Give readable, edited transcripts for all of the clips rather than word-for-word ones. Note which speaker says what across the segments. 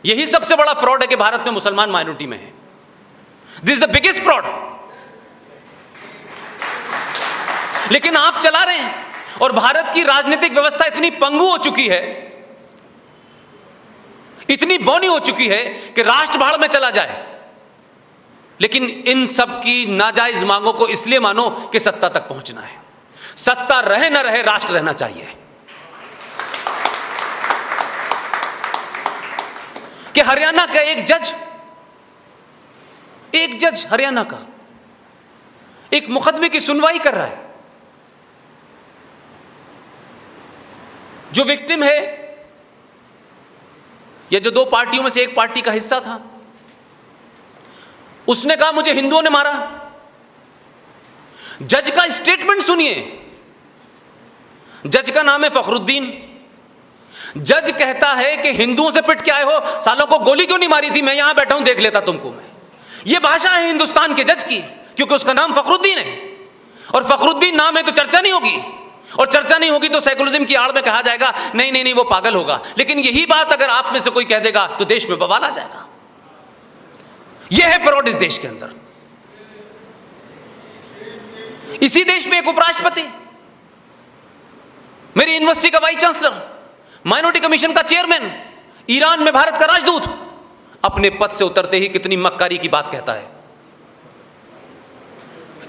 Speaker 1: यही सबसे बड़ा फ्रॉड है कि भारत में मुसलमान माइनॉरिटी में है। This is the biggest fraud. लेकिन आप चला रहे हैं, और भारत की राजनीतिक व्यवस्था इतनी पंगु हो चुकी है, इतनी बौनी हो चुकी है कि राष्ट्र भाड़ में चला जाए, लेकिन इन सब की नाजायज मांगों को इसलिए मानो कि सत्ता तक पहुंचना है। सत्ता रहे ना रहे, राष्ट्र रहना चाहिए। कि हरियाणा का एक जज हरियाणा का एक मुकदमे की सुनवाई कर रहा है। जो विक्टिम है, या जो दो पार्टियों में से एक पार्टी का हिस्सा था, उसने कहा मुझे हिंदुओं ने मारा। जज का स्टेटमेंट सुनिए। जज का नाम है फखरुद्दीन। जज कहता है कि हिंदुओं से पिट के आए हो, सालों को गोली क्यों नहीं मारी थी? मैं यहां बैठा हूं, देख लेता तुमको मैं। यह भाषा है हिंदुस्तान के जज की, क्योंकि उसका नाम फखरुद्दीन है, और फखरुद्दीन नाम है तो चर्चा नहीं होगी, और चर्चा नहीं होगी तो सेकुलरिज्म की आड़ में कहा जाएगा नहीं नहीं नहीं वो पागल होगा। लेकिन यही बात अगर आप में से कोई कह देगा तो देश में बवाल आ जाएगा। यह है फ्रॉड इस देश के अंदर। इसी देश में एक उपराष्ट्रपति, मेरी यूनिवर्सिटी का वाइस चांसलर, माइनॉरिटी कमीशन का चेयरमैन, ईरान में भारत का राजदूत, अपने पद से उतरते ही कितनी मक्कारी की बात कहता है।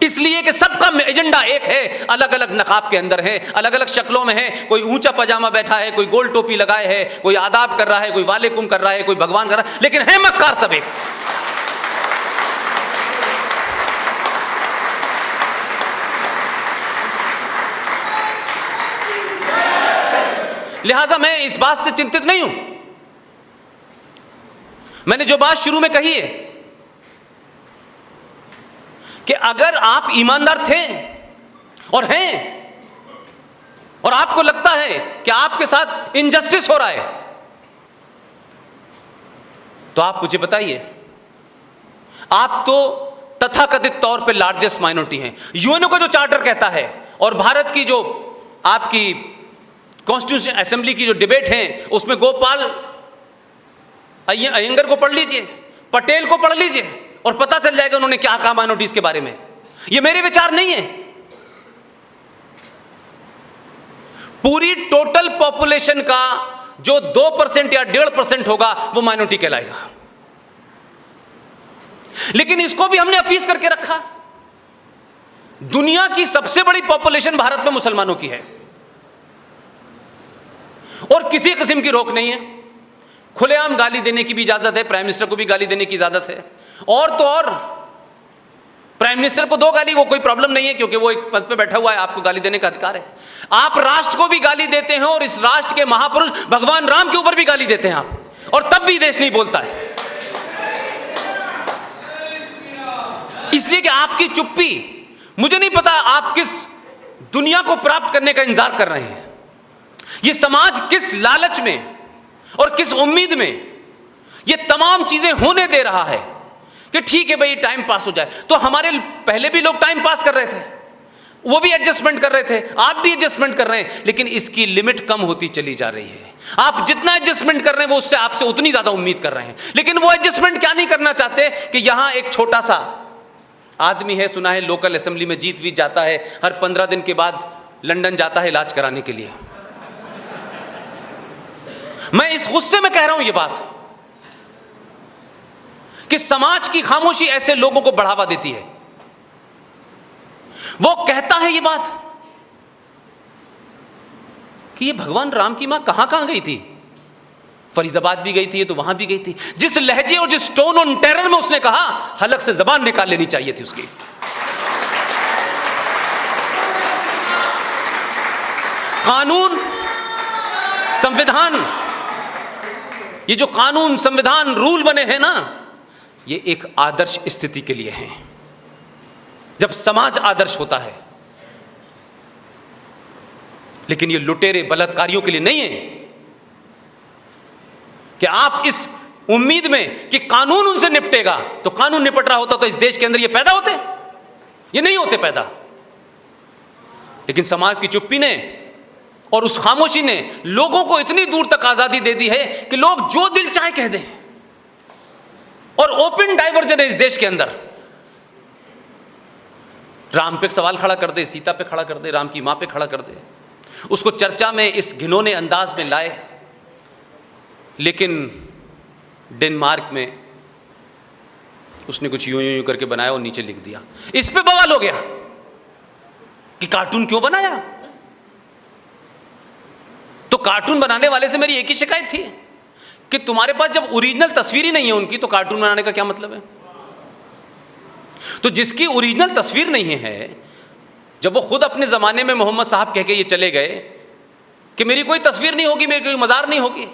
Speaker 1: इसलिए कि सबका एजेंडा एक है, अलग अलग नकाब के अंदर है, अलग अलग शक्लों में है। कोई ऊंचा पजामा बैठा है, कोई गोल टोपी लगाए है, कोई आदाब कर रहा है, कोई वालेकुम कर रहा है, कोई भगवान कर रहा है, लेकिन है मक्कार सब एक। लिहाजा मैं इस बात से चिंतित नहीं हूं। मैंने जो बात शुरू में कही है कि अगर आप ईमानदार थे और हैं, और आपको लगता है कि आपके साथ इनजस्टिस हो रहा है, तो आप मुझे बताइए। आप तो तथाकथित तौर पे लार्जेस्ट माइनॉरिटी हैं। यूएनओ का जो चार्टर कहता है, और भारत की जो आपकी कॉन्स्टिट्यूशन असेंबली की जो डिबेट है, उसमें गोपाल अयंगर को पढ़ लीजिए, पटेल को पढ़ लीजिए, और पता चल जाएगा उन्होंने क्या कहा माइनॉरिटीज के बारे में। ये मेरे विचार नहीं है। पूरी टोटल पॉपुलेशन का जो 2% या 1.5% होगा वो माइनॉरिटी कहलाएगा। लेकिन इसको भी हमने अपीस करके रखा। दुनिया की सबसे बड़ी पॉपुलेशन भारत में मुसलमानों की है, और किसी किस्म की रोक नहीं है। खुलेआम गाली देने की भी इजाजत है, प्राइम मिनिस्टर को भी गाली देने की इजाजत है, और तो और प्राइम मिनिस्टर को दो गाली, वो कोई प्रॉब्लम नहीं है, क्योंकि वो एक पद पे बैठा हुआ है, आपको गाली देने का अधिकार है। आप राष्ट्र को भी गाली देते हैं, और इस राष्ट्र के महापुरुष भगवान राम के ऊपर भी गाली देते हैं आप, और तब भी देश नहीं बोलता है। इसलिए कि आपकी चुप्पी, मुझे नहीं पता आप किस दुनिया को प्राप्त करने का इंतजार कर रहे हैं। ये समाज किस लालच में और किस उम्मीद में ये तमाम चीजें होने दे रहा है कि ठीक है भाई टाइम पास हो जाए। तो हमारे पहले भी लोग टाइम पास कर रहे थे, वो भी एडजस्टमेंट कर रहे थे, आप भी एडजस्टमेंट कर रहे हैं, लेकिन इसकी लिमिट कम होती चली जा रही है। आप जितना एडजस्टमेंट कर रहे हैं वो उससे आपसे उतनी ज्यादा उम्मीद कर रहे हैं, लेकिन वो एडजस्टमेंट क्या नहीं करना चाहते कि यहां एक छोटा सा आदमी है, सुना है लोकल असेंबली में जीत जाता है, हर 15 दिन के बाद लंदन जाता है इलाज कराने के लिए। मैं इस गुस्से में कह रहा हूं ये बात कि समाज की खामोशी ऐसे लोगों को बढ़ावा देती है। वो कहता है ये बात कि ये भगवान राम की मां कहां कहां गई थी, फरीदाबाद भी गई थी, तो वहां भी गई थी। जिस लहजे और जिस टोन ऑन टेरर में उसने कहा, हलक से जबान निकाल लेनी चाहिए थी उसकी। कानून, संविधान, ये जो कानून, संविधान, रूल बने हैं ना, ये एक आदर्श स्थिति के लिए हैं। जब समाज आदर्श होता है, लेकिन ये लुटेरे बलात्कारियों के लिए नहीं है कि आप इस उम्मीद में कि कानून उनसे निपटेगा। तो कानून निपट रहा होता तो इस देश के अंदर ये पैदा होते, ये नहीं होते पैदा। लेकिन समाज की चुप्पी ने और उस खामोशी ने लोगों को इतनी दूर तक आजादी दे दी है कि लोग जो दिल चाहे कह दें। और ओपन डाइवर्जन है इस देश के अंदर। राम पे सवाल खड़ा कर दे, सीता पे खड़ा कर दे, राम की मां पे खड़ा कर दे, उसको चर्चा में इस घिनौने अंदाज में लाए। लेकिन डेनमार्क में उसने कुछ यूं यूं करके बनाया और नीचे लिख दिया। इस पे बवाल हो गया कि कार्टून क्यों बनाया। तो कार्टून बनाने वाले से मेरी एक ही शिकायत थी कि तुम्हारे पास जब ओरिजिनल तस्वीर ही नहीं है उनकी, तो कार्टून बनाने का क्या मतलब है। तो जिसकी ओरिजिनल तस्वीर नहीं है, जब वो खुद अपने जमाने में मोहम्मद साहब कह के ये चले गए कि मेरी कोई तस्वीर नहीं होगी, मेरी कोई मजार नहीं होगी,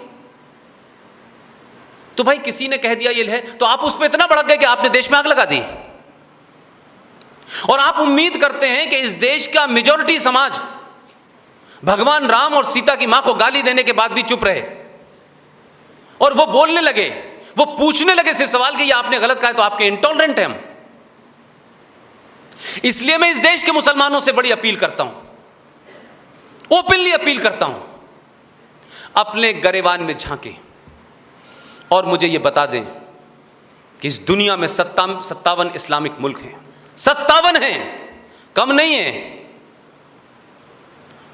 Speaker 1: तो भाई किसी ने कह दिया ये है, तो आप उस पर इतना भड़क गए कि आपने देश में आग लगा दी। और आप उम्मीद करते हैं कि इस देश का मेजॉरिटी समाज भगवान राम और सीता की मां को गाली देने के बाद भी चुप रहे, और वो बोलने लगे, वो पूछने लगे सिर्फ सवाल कि ये आपने गलत कहा है, तो आपके इंटॉलरेंट हैं हम। इसलिए मैं इस देश के मुसलमानों से बड़ी अपील करता हूं, ओपनली अपील करता हूं, अपने गरेबान में झांके और मुझे यह बता दें कि इस दुनिया में 57 इस्लामिक मुल्क हैं, 57 हैं, कम नहीं है।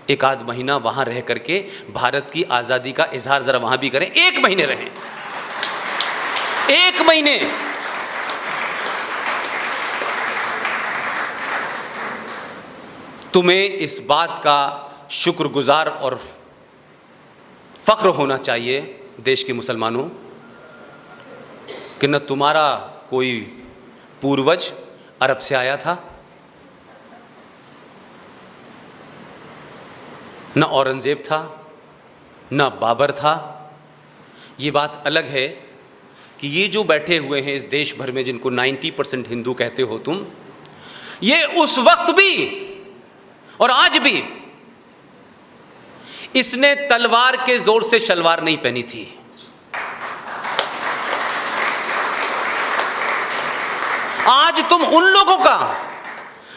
Speaker 1: एक आध महीना वहां रह करके भारत की आजादी का इजहार जरा वहां भी करें। 1 महीने रहें, 1 महीने। तुम्हें इस बात का शुक्रगुजार और फख्र होना चाहिए देश के मुसलमानों कि न तुम्हारा कोई पूर्वज अरब से आया था, न औरंगजेब था, न बाबर था। ये बात अलग है कि ये जो बैठे हुए हैं इस देश भर में, जिनको 90% हिंदू कहते हो तुम, ये उस वक्त भी और आज भी इसने तलवार के जोर से शलवार नहीं पहनी थी। आज तुम उन लोगों का,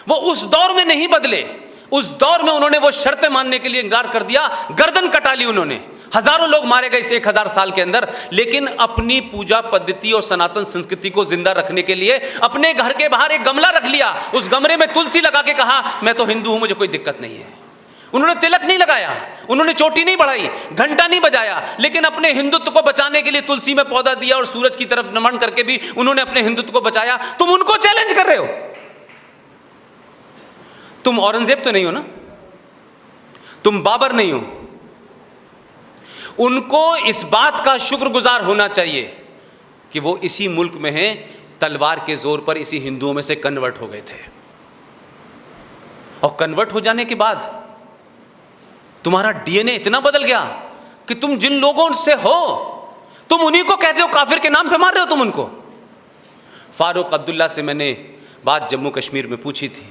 Speaker 1: वो उस दौर में नहीं बदले। उस दौर में उन्होंने वो शर्तें मानने के लिए इंकार कर दिया, गर्दन कटा ली उन्होंने, हजारों लोग मारे गए इस 1000 साल के अंदर। लेकिन अपनी पूजा पद्धति और सनातन संस्कृति को जिंदा रखने के लिए अपने घर के बाहर एक गमला रख लिया, उस गमले में तुलसी लगा के कहा मैं तो हिंदू हूं, मुझे कोई दिक्कत नहीं है। उन्होंने तिलक नहीं लगाया, उन्होंने चोटी नहीं बढ़ाई, घंटा नहीं बजाया, लेकिन अपने हिंदुत्व को बचाने के लिए तुलसी में पौधा दिया और सूरज की तरफ नमन करके भी उन्होंने अपने हिंदुत्व को बचाया। तुम उनको चैलेंज कर रहे हो। तुम औरंगजेब तो नहीं हो ना, तुम बाबर नहीं हो। उनको इस बात का शुक्रगुजार होना चाहिए कि वो इसी मुल्क में हैं, तलवार के जोर पर इसी हिंदुओं में से कन्वर्ट हो गए थे। और कन्वर्ट हो जाने के बाद तुम्हारा डीएनए इतना बदल गया कि तुम जिन लोगों से हो तुम उन्हीं को कहते हो, काफिर के नाम पे मार रहे हो तुम उनको। फारूक अब्दुल्ला से मैंने बात जम्मू कश्मीर में पूछी थी।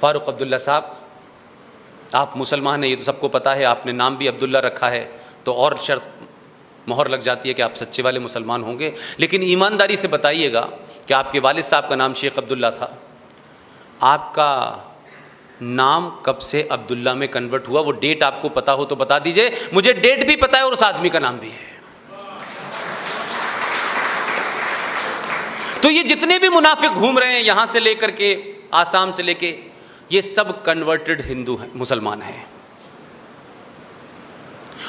Speaker 1: फारूक अब्दुल्ला साहब, आप मुसलमान हैं, ये तो सबको पता है, आपने नाम भी अब्दुल्ला रखा है, तो और शर्त मोहर लग जाती है कि आप सच्चे वाले मुसलमान होंगे। लेकिन ईमानदारी से बताइएगा कि आपके वालिद साहब का नाम शेख अब्दुल्ला था, आपका नाम कब से अब्दुल्ला में कन्वर्ट हुआ? वो डेट आपको पता हो तो बता दीजिए। मुझे डेट भी पता है और उस आदमी का नाम भी है। तो ये जितने भी मुनाफिक घूम रहे हैं यहां से लेकर के आसाम से लेके, ये सब कन्वर्टेड हिंदू हैं, मुसलमान हैं।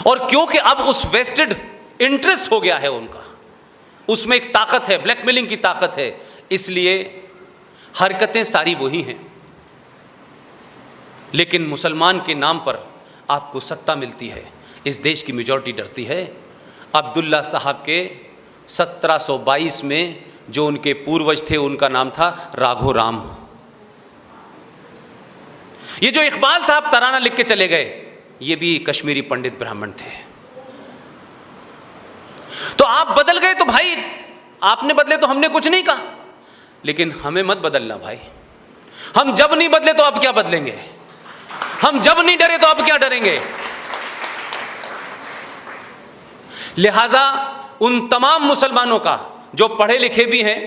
Speaker 1: और क्योंकि अब उस वेस्टेड इंटरेस्ट हो गया है उनका, उसमें एक ताकत है, ब्लैकमेलिंग की ताकत है, इसलिए हरकतें सारी वही हैं। लेकिन मुसलमान के नाम पर आपको सत्ता मिलती है, इस देश की मेजॉरिटी डरती है। अब्दुल्ला साहब के 1722 में जो उनके पूर्वज थे उनका नाम था राघो राम। ये जो इकबाल साहब तराना लिख के चले गए, ये भी कश्मीरी पंडित ब्राह्मण थे। तो आप बदल गए तो भाई आपने बदले तो हमने कुछ नहीं कहा, लेकिन हमें मत बदलना भाई। हम जब नहीं बदले तो अब क्या बदलेंगे? हम जब नहीं डरे तो अब क्या डरेंगे? लिहाजा उन तमाम मुसलमानों का जो पढ़े लिखे भी हैं,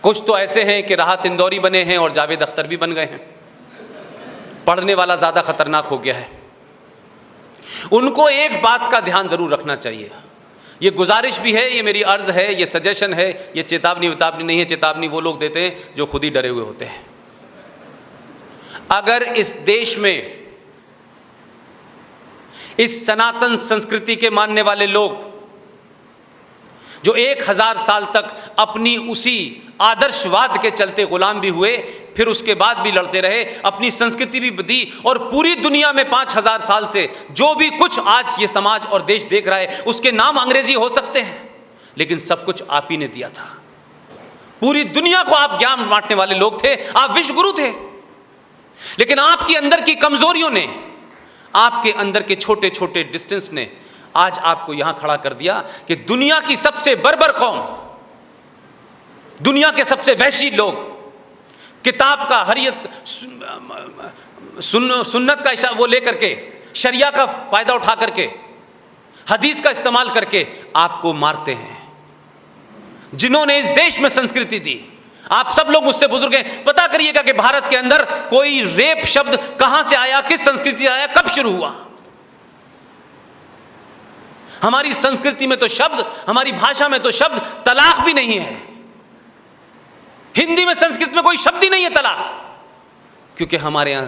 Speaker 1: कुछ तो ऐसे हैं कि राहत इंदौरी बने हैं और जावेद अख्तर भी बन गए हैं, पढ़ने वाला ज्यादा खतरनाक हो गया है, उनको एक बात का ध्यान जरूर रखना चाहिए ये गुजारिश भी है, ये मेरी अर्ज है, ये सजेशन है, ये चेतावनी वितावनी नहीं है। चेतावनी वो लोग देते हैं जो खुद ही डरे हुए होते हैं। अगर इस देश में इस सनातन संस्कृति के मानने वाले लोग जो 1000 साल तक अपनी उसी आदर्शवाद के चलते गुलाम भी हुए, फिर उसके बाद भी लड़ते रहे, अपनी संस्कृति भी दी, और पूरी दुनिया में 5000 साल से जो भी कुछ आज ये समाज और देश देख रहा है, उसके नाम अंग्रेजी हो सकते हैं, लेकिन सब कुछ आप ही ने दिया था। पूरी दुनिया को आप ज्ञान बांटने वाले लोग थे, आप विश्व गुरु थे। लेकिन आपके अंदर की कमजोरियों ने, आपके अंदर के छोटे छोटे डिस्टेंस ने आज आपको यहां खड़ा कर दिया कि दुनिया की सबसे बर्बर कौम, दुनिया के सबसे वहशी लोग, किताब का हरियत सुन्नत का इशा वो लेकर के, शरिया का फायदा उठा करके, हदीस का इस्तेमाल करके आपको मारते हैं। जिन्होंने इस देश में संस्कृति दी, आप सब लोग मुझसे बुजुर्ग हैं, पता करिएगा कि भारत के अंदर कोई रेप शब्द कहां से आया, किस संस्कृति से आया, कब शुरू हुआ। हमारी संस्कृति में तो शब्द, हमारी भाषा में तो शब्द तलाक भी नहीं है। हिंदी में, संस्कृत में कोई शब्द ही नहीं है तलाक, क्योंकि हमारे यहां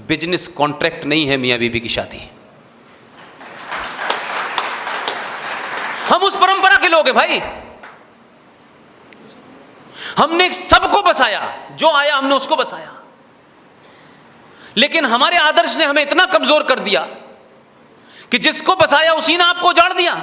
Speaker 1: बिजनेस कॉन्ट्रैक्ट नहीं है मियां बीबी की शादी। हम उस परंपरा के लोग हैं भाई। हमने सबको बसाया, जो आया हमने उसको बसाया, लेकिन हमारे आदर्श ने हमें इतना कमजोर कर दिया कि जिसको बसाया उसी ने आपको उजाड़ दिया।